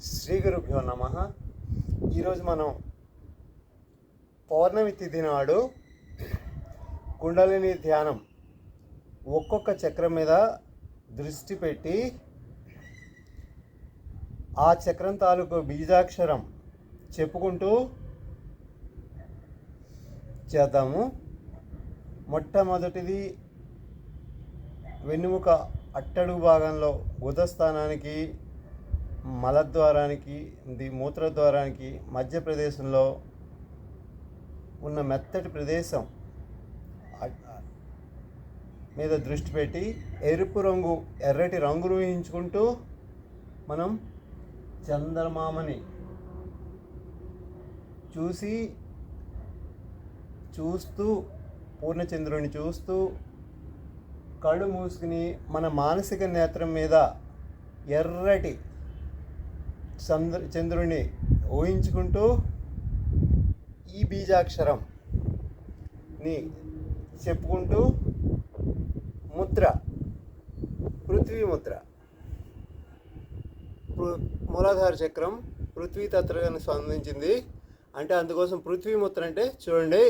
శ్రీ గురుభ్యో నమ. ఈరోజు మనం పౌర్ణమి తిథి నాడు కుండలిని ధ్యానం ఒక్కొక్క చక్రం మీద దృష్టి పెట్టి ఆ చక్రం తాలూకు బీజాక్షరం చెప్పుకుంటూ చేద్దాము. మొట్టమొదటిది వెన్నుముక అట్టడుగు భాగంలో ఉదస్థానానికి, మలద్వారానికి, మూత్రద్వారానికి మధ్య ప్రదేశంలో ఉన్న మెత్తటి ప్రదేశం మీద దృష్టి పెట్టి ఎర్రటి రంగును ఊహించుకుంటూ మనం చంద్రమామని చూస్తూ పూర్ణచంద్రుని చూస్తూ కళ్ళు మూసుకుని మన మానసిక నేత్రం మీద ఎర్రటి చంద్రుని ఊహించుకుంటూ ఈ బీజాక్షరంని చెప్పుకుంటూ ముద్ర, పృథ్వీ ముద్ర, మూలాధార చక్రం పృథ్వీ తత్వానికి సంబంధించింది. అంటే అందుకోసం పృథ్వీ ముద్ర అంటే చూడండి,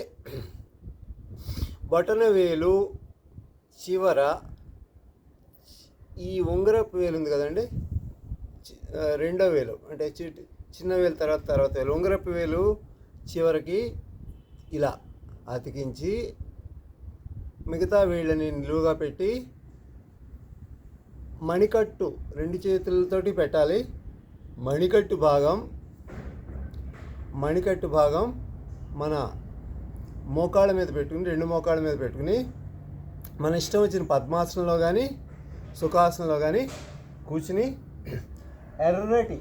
బొటన వేలు చివర ఈ ఉంగరపు వేలు ఉంది కదండి, రెండో వేలు అంటే చిన్న వేలు తర్వాత వేలు, ఉంగరపు వేలు చివరికి ఇలా అతికించి మిగతా వేళ్ళని నిలువుగా పెట్టి మణికట్టు రెండు చేతులతోటి పెట్టాలి. మణికట్టు భాగం మన మోకాళ్ళ మీద పెట్టుకుని, రెండు మోకాళ్ళ మీద పెట్టుకుని మన ఇష్టం వచ్చిన పద్మాసనంలో కానీ సుఖాసనంలో కానీ కూర్చుని ఎర్రటి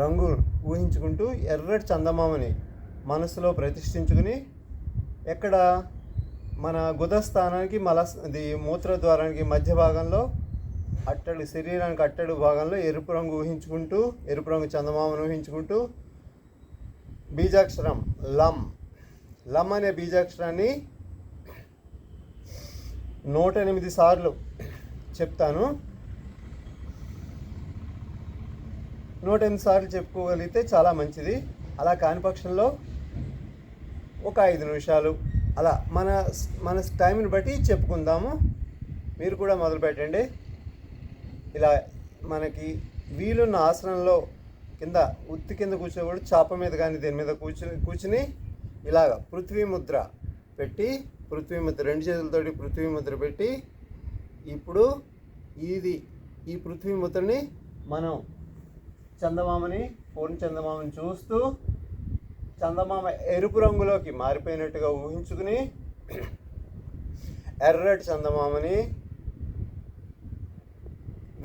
రంగు ఊహించుకుంటూ ఎర్రటి చందమామని మనసులో ప్రతిష్ఠించుకుని ఎక్కడ మన గుదస్థానానికి మూత్రద్వారానికి మధ్య భాగంలో శరీరానికి అట్టడు భాగంలో ఎరుపు రంగు చందమామను ఊహించుకుంటూ బీజాక్షరం లం అనే బీజాక్షరాన్ని 108 సార్లు చెప్తాను. 108 సార్లు చెప్పుకోగలిగితే చాలా మంచిది. అలా కాని పక్షంలో ఒక 5 నిమిషాలు అలా మన టైంని బట్టి చెప్పుకుందాము. మీరు కూడా మొదలు పెట్టండి. ఇలా మనకి వీలున్న ఆసనంలో కింద కూర్చోకూడదు, చాప మీద కానీ దేని మీద కూర్చుని ఇలాగ పృథ్వీ ముద్ర పెట్టి, రెండు చేతులతోటి పృథ్వీ ముద్ర పెట్టి, ఇప్పుడు ఈ పృథ్వీ ముద్రని మనం పూర్ణ చందమామని చూస్తూ చందమామ ఎరుపు రంగులోకి మారిపోయినట్టుగా ఊహించుకుని ఎర్రటి చందమామని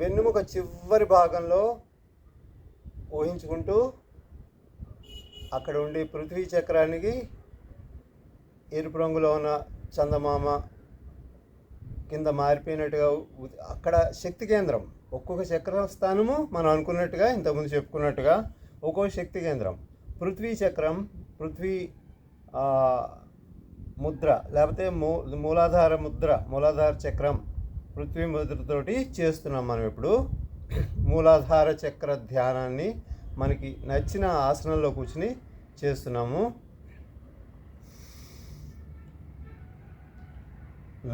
వెన్నుముక చివరి భాగంలో ఊహించుకుంటూ అక్కడ ఉండి పృథ్వీ చక్రానికి ఎరుపు రంగులో ఉన్న చందమామ కింద మారిపోయినట్టుగా అక్కడ శక్తి కేంద్రం, ఒక్కొక్క చక్రస్థానము మనం అనుకున్నట్టుగా ఇంతకుముందు చెప్పుకున్నట్టుగా ఒక్కొక్క శక్తి కేంద్రం. పృథ్వీ చక్రం, పృథ్వీ ముద్ర లేకపోతే మూలాధార చక్రం పృథ్వీ ముద్రతోటి చేస్తున్నాం మనం ఇప్పుడు. మూలాధార చక్ర ధ్యానాన్ని మనకి నచ్చిన ఆసనంలో కూర్చుని చేస్తున్నాము.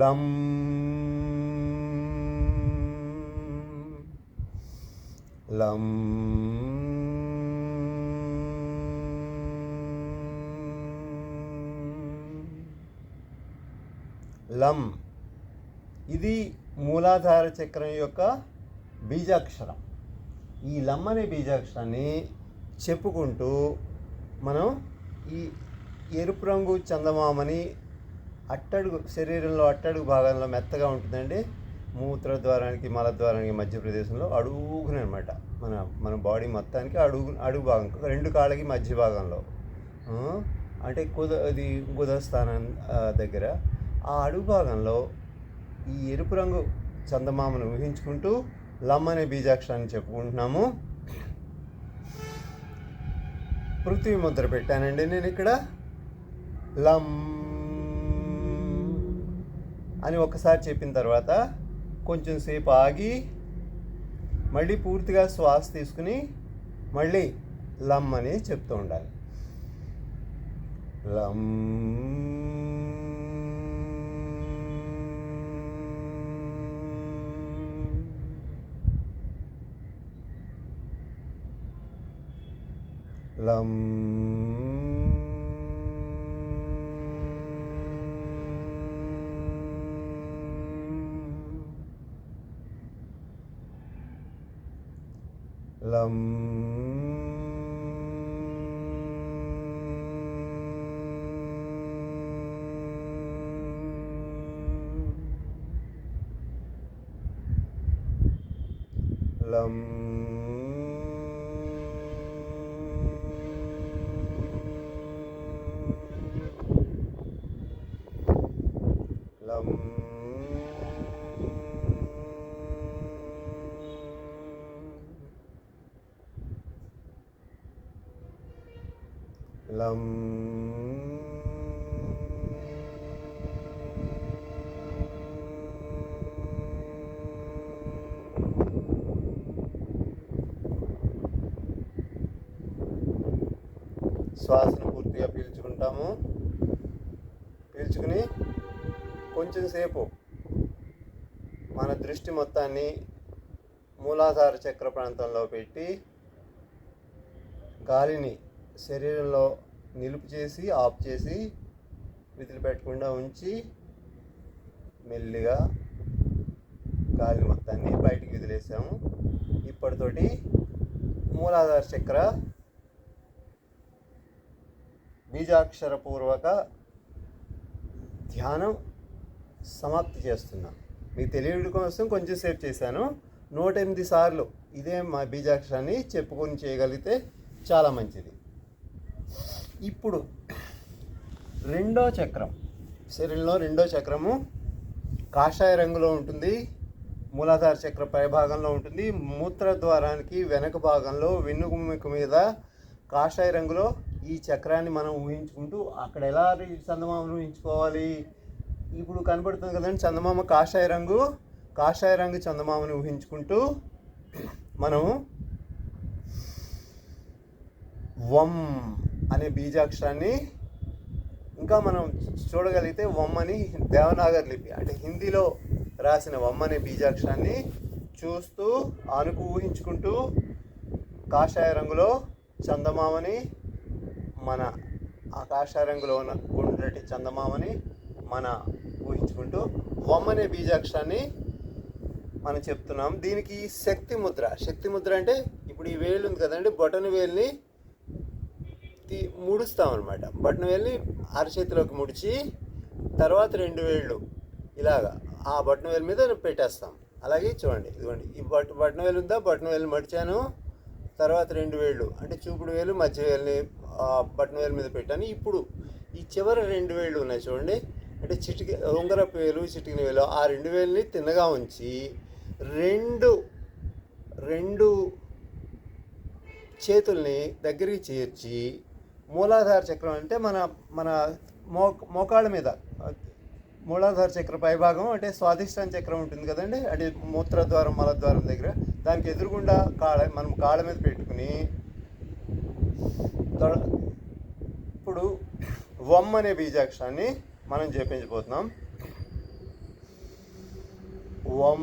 లం లం లం ఇది మూలాధార చక్రం యొక్క బీజాక్షరం. ఈ లం అనే బీజాక్షరాన్ని చెప్పుకుంటూ మనం ఈ ఎరుపు రంగు చందమామని శరీరంలో అట్టడుగు భాగంలో మెత్తగా ఉంటుందండి, మూత్రద్వారానికి మలద్వారానికి మధ్య ప్రదేశంలో అడుగున అనమాట, మన బాడీ మొత్తానికి అడుగు భాగం, రెండు కాళ్ళకి మధ్య భాగంలో, అంటే గుదస్థానం దగ్గర ఆ అడుగు భాగంలో ఈ ఎరుపు రంగు చందమామను ఊహించుకుంటూ లం అనే బీజాక్షరాన్ని చెప్పుకుంటున్నాము. పృథ్వీ ముద్ర పెట్టానండి నేను ఇక్కడ. లం అని ఒకసారి చెప్పిన తర్వాత కొంచెం సేపు ఆగి మళ్ళీ పూర్తిగా శ్వాస తీసుకుని మళ్ళీ లం అని చెప్తూ ఉండాలి. లం లం లం లం లం లం శ్వాసను పూర్తిగా పీల్చుకుంటాము. పీల్చుకుని కొంచెం సేపు మన దృష్టి మొత్తాన్ని మూలాధార చక్ర ప్రాంతంలో పెట్టి గాలిని శరీరంలో నిలుపు చేసి ఆఫ్ చేసి విదిలిపెట్టకుండా ఉంచి మెల్లిగా గాలి మొత్తాన్ని బయటికి వదిలేసాము. ఇప్పటితోటి మూలాధార చక్ర బీజాక్షరపూర్వక ధ్యానం సమాప్తి చేస్తున్నాం. మీకు తెలియడం కోసం కొంచెం సేపు చేశాను. 108 సార్లు ఇదే మా బీజాక్షరాన్ని చెప్పుకొని చేయగలిగితే చాలా మంచిది. ఇప్పుడు రెండో చక్రం, శరీరంలో రెండో చక్రము కాషాయ రంగులో ఉంటుంది. మూలాధార చక్ర పై భాగంలో ఉంటుంది. మూత్రద్వారానికి వెనక భాగంలో వెన్నుముక మీద కాషాయ రంగులో ఈ చక్రాన్ని మనం ఊహించుకుంటూ అక్కడ ఎలా చందమామను ఊహించుకోవాలి. ఇప్పుడు కనబడుతుంది కదండి చందమామ కాషాయ రంగు చందమామను ఊహించుకుంటూ మనము వం అనే బీజాక్షరాన్ని ఇంకా మనం చూడగలిగితే వం అని దేవనాగరి లిపి అంటే హిందీలో రాసిన వం అనే బీజాక్షరాన్ని చూస్తూ ఊహించుకుంటూ కాషాయ రంగులో చందమామని మన ఆకాశ రంగులో ఉన్న గుండ్రటి చందమామని మన ఊహించుకుంటూ వం అనే బీజాక్షరాన్ని మనం చెప్తున్నాం. దీనికి శక్తి ముద్ర అంటే ఇప్పుడు ఈ వేలు ఉంది కదండి, బొటన వేలుని ముడుస్తాం అనమాట. బొటన వేలుని అరచేతిలోకి ముడిచి తర్వాత 2 వేళ్ళు ఇలాగా ఆ బొటన వేలు మీద పెట్టేస్తాం. అలాగే చూడండి, ఇదిగోండి ఈ బొటన వేలు ఉందా, బొటన వేలు మడిచాను. తర్వాత 2 వేళ్ళు అంటే చూపుడు వేలు మధ్య వేలుని బటన్ వేలు మీద పెట్టాను. ఇప్పుడు ఈ చివరి 2 వేళ్ళు ఉన్నాయి చూడండి, అంటే ఉంగరపు వేలు చిటికిన వేలు, ఆ 2 వేలుని తిన్నగా ఉంచి రెండు చేతుల్ని దగ్గరికి చేర్చి మూలాధార చక్రం అంటే మన మోకాళ్ళ మీద మూలాధార చక్ర పైభాగం అంటే స్వాధిష్టాన చక్రం ఉంటుంది కదండి, అంటే మూత్రద్వారం మలద్వారం దగ్గర దానికి ఎదురుగుండా మనం కాళ్ళ మీద పెట్టుకుని ఇప్పుడు వం అనే బీజాక్షరాన్ని మనం జపించబోతున్నాం. వం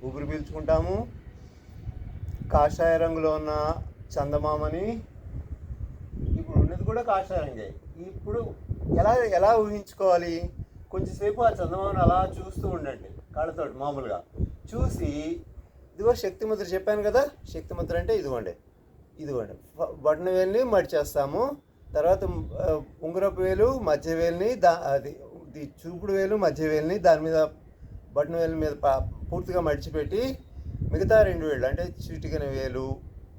ఊపిరి పీల్చుకుంటాము. కాషాయ రంగులో ఉన్న చందమామని ఇప్పుడు ఉన్నది కూడా కాషాయ రంగే. ఇప్పుడు ఎలా ఊహించుకోవాలి, కొంచెంసేపు ఆ చందమామను అలా చూస్తూ ఉండండి కాళ్ళతోటి మామూలుగా చూసి, ఇదిగో శక్తి ముద్ర చెప్పాను కదా, శక్తి ముద్ర అంటే ఇదిగోండి బొటన వేలుని మడిచేస్తాము. తర్వాత ఉంగరపు వేలు మధ్య వేలుని అది చూపుడు వేలు మధ్య వేలుని దాని మీద బొటన వేలు మీద పూర్తిగా మడిచిపెట్టి మిగతా 2 వేళ్ళు అంటే చిటికిన వేలు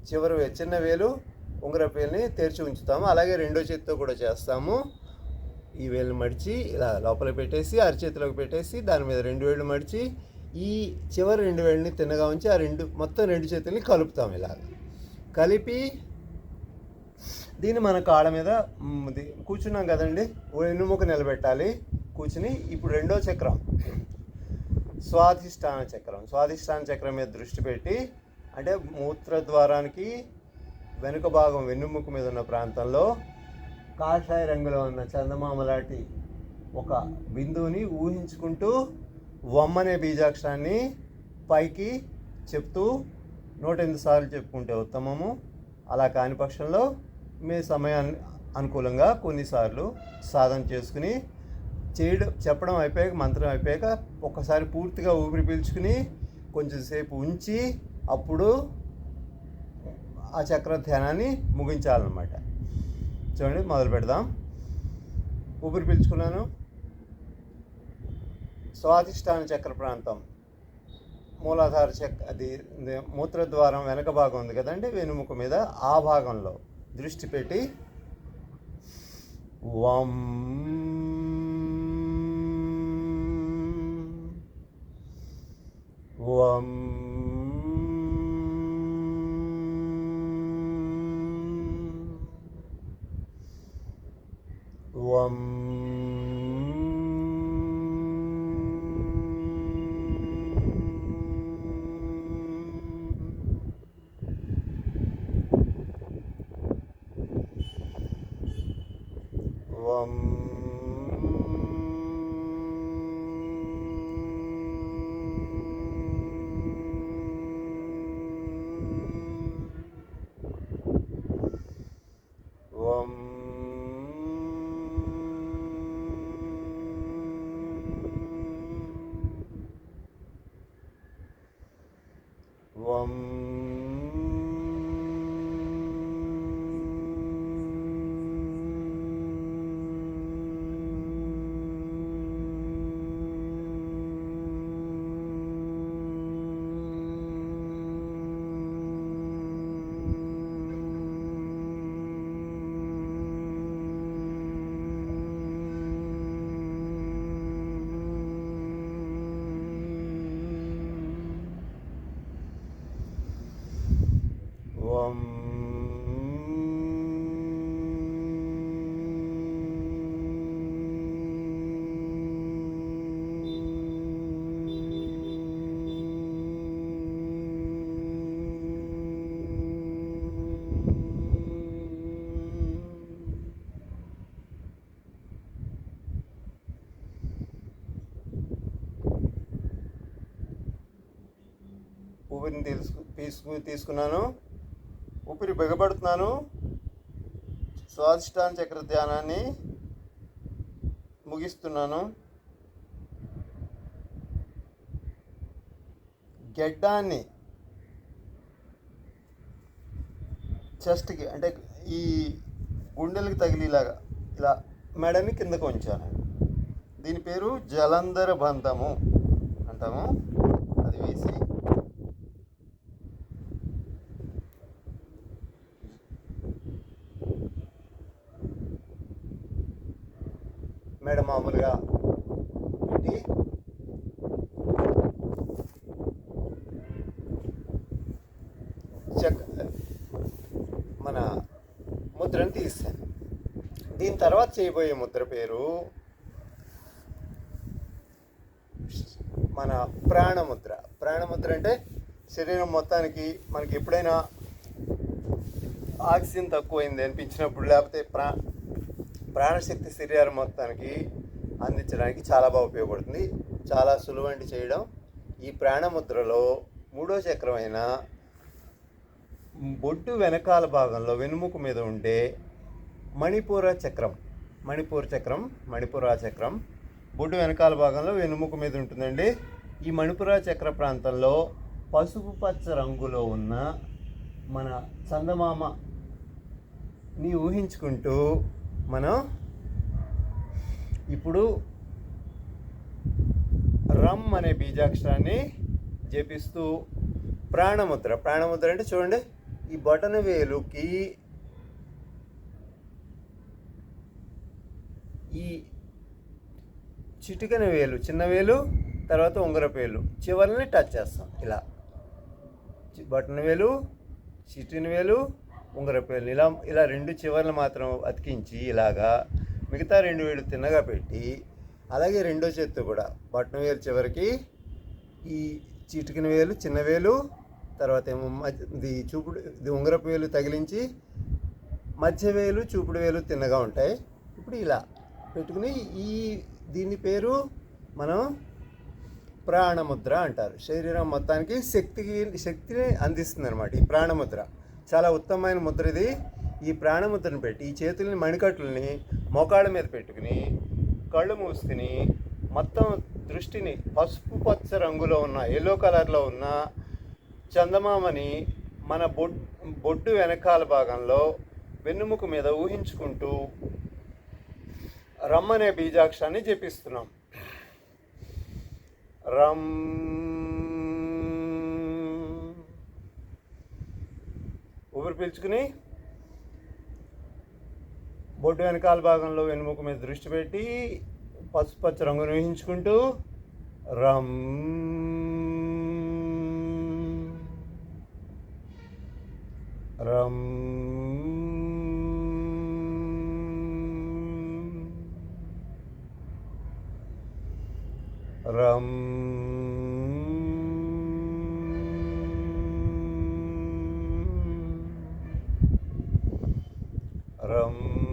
చివరి చిన్న వేలు ఉంగరపు వేలుని తెరిచి ఉంచుతాము. అలాగే రెండో చేతితో కూడా చేస్తాము. ఈ వేలుని మడిచి ఇలా లోపల పెట్టేసి అరచేతిలోకి పెట్టేసి దాని మీద 2 వేళ్ళు మడిచి ఈ చివరి 2 వేళ్ళని తిన్నగా ఉంచి ఆ మొత్తం 2 చేతుల్ని కలుపుతాం. ఇలా కలిపి దీన్ని మన కాళ్ళ మీద కూర్చున్నాం కదండి, వెన్నుముక నిలబెట్టాలి కూర్చుని. ఇప్పుడు రెండో చక్రం స్వాధిష్టాన చక్రం. స్వాధిష్టాన చక్రం మీద దృష్టి పెట్టి, అంటే మూత్రద్వారానికి వెనుక భాగం వెన్నుముక మీద ఉన్న ప్రాంతంలో కాషాయ రంగులో ఉన్న చందమామ లాంటి ఒక బిందువుని ఊహించుకుంటూ వమ్మనే బీజాక్షరాన్ని పైకి చెప్తూ 108 సార్లు చెప్పుకుంటే ఉత్తమము. అలా కాని పక్షంలో మీ సమయాన్ని అనుకూలంగా కొన్నిసార్లు సాధన చేసుకుని చెప్పడం అయిపోయాక, మంత్రం అయిపోయాక ఒక్కసారి పూర్తిగా ఊపిరి పీల్చుకుని కొంచెం సేపు ఉంచి అప్పుడు ఆ చక్ర ధ్యానాన్ని ముగించాలన్నమాట. చూడండి, మొదలు పెడదాం. ఊపిరి పీల్చుకున్నాను. స్వాధిష్టాన చక్ర ప్రాంతం, మూలాధార చక్ర, అది మూత్రద్వారం వెనక భాగం ఉంది కదండి వెనుముక మీద, ఆ భాగంలో దృష్టి పెట్టి వం వం వం వం వం వం వం ఊపిరిని తీసుకున్నాను. ఊపిరి బిగబడుతున్నాను. స్వాధిష్టాన చక్ర ధ్యానాన్ని ముగిస్తున్నాను. గెడ్డాన్ని చెస్ట్కి, అంటే ఈ గుండెలకు తగిలిలాగా ఇలా మెడని కిందకు ఉంచాను. దీని పేరు జలంధర బంధము అంటాము. అది వేసి మెడ మామూలుగా పెట్టి మన ముద్రను తీస్తాను. దీని తర్వాత చేయబోయే ముద్ర పేరు మన ప్రాణముద్ర. ప్రాణముద్ర అంటే శరీరం మొత్తానికి మనకి ఎప్పుడైనా ఆక్సిజన్ తక్కువైంది అనిపించినప్పుడు, లేకపోతే ప్రాణశక్తి శరీరం మొత్తానికి అందించడానికి చాలా బాగా ఉపయోగపడుతుంది. చాలా సులువంటి చేయడం. ఈ ప్రాణముద్రలో 3వ చక్రమైన బొడ్డు వెనకాల భాగంలో వెనుముక మీద ఉండే మణిపూర చక్రం బొడ్డు వెనకాల భాగంలో వెనుముక మీద ఉంటుందండి. ఈ మణిపుర చక్ర ప్రాంతంలో పసుపు పచ్చ రంగులో ఉన్న మన చందమామని ఊహించుకుంటూ మనం ఇప్పుడు రమ్ అనే బీజాక్షరాన్ని జపిస్తూ ప్రాణముద్ర అంటే చూడండి, ఈ బొటన వేలుకి ఈ చిటికెన వేలు, చిన్న వేలు, తర్వాత ఉంగరపు వేలు చివరిని టచ్ చేస్తాం. ఇలా బొటన వేలు, చిటిన వేలు, ఉంగరపు వేలు ఇలా 2 చివర్లు మాత్రం అతికించి ఇలాగా మిగతా 2 వేలు తిన్నగా పెట్టి, అలాగే రెండో చేత్తో కూడా బొటన వేలు చివరికి ఈ చిటికిన వేలు చిన్న వేలు, తర్వాత ఏమో ఇది ఇది ఉంగరపు వేలు తగిలించి మధ్య వేలు చూపుడు వేలు తిన్నగా ఉంటాయి. ఇప్పుడు ఇలా పెట్టుకుని దీని పేరు మనం ప్రాణముద్ర అంటారు. శరీరం మొత్తానికి శక్తిని అందిస్తుంది అనమాట ఈ ప్రాణముద్ర. చాలా ఉత్తమమైన ముద్ర ఇది. ఈ ప్రాణముద్రను పెట్టి ఈ చేతుల్ని మణికట్లని మోకాళ్ళ మీద పెట్టుకుని కళ్ళు మూసుకుని మొత్తం దృష్టిని పసుపు పచ్చ రంగులో ఉన్న ఎల్లో కలర్లో ఉన్న చందమామని మన బొడ్డు వెనకాల భాగంలో వెన్నుముక మీద ఊహించుకుంటూ రమ్ అనే బీజాక్షరాన్ని జపిస్తున్నాం. రమ్. ఊపిరి పీల్చుకుని బొడ్డు వెనకాల భాగంలో వెన్నుముక మీద దృష్టి పెట్టి పసుపచ్చ రంగును ఊహించుకుంటూ రమ్ రమ్ రమ్ రమ్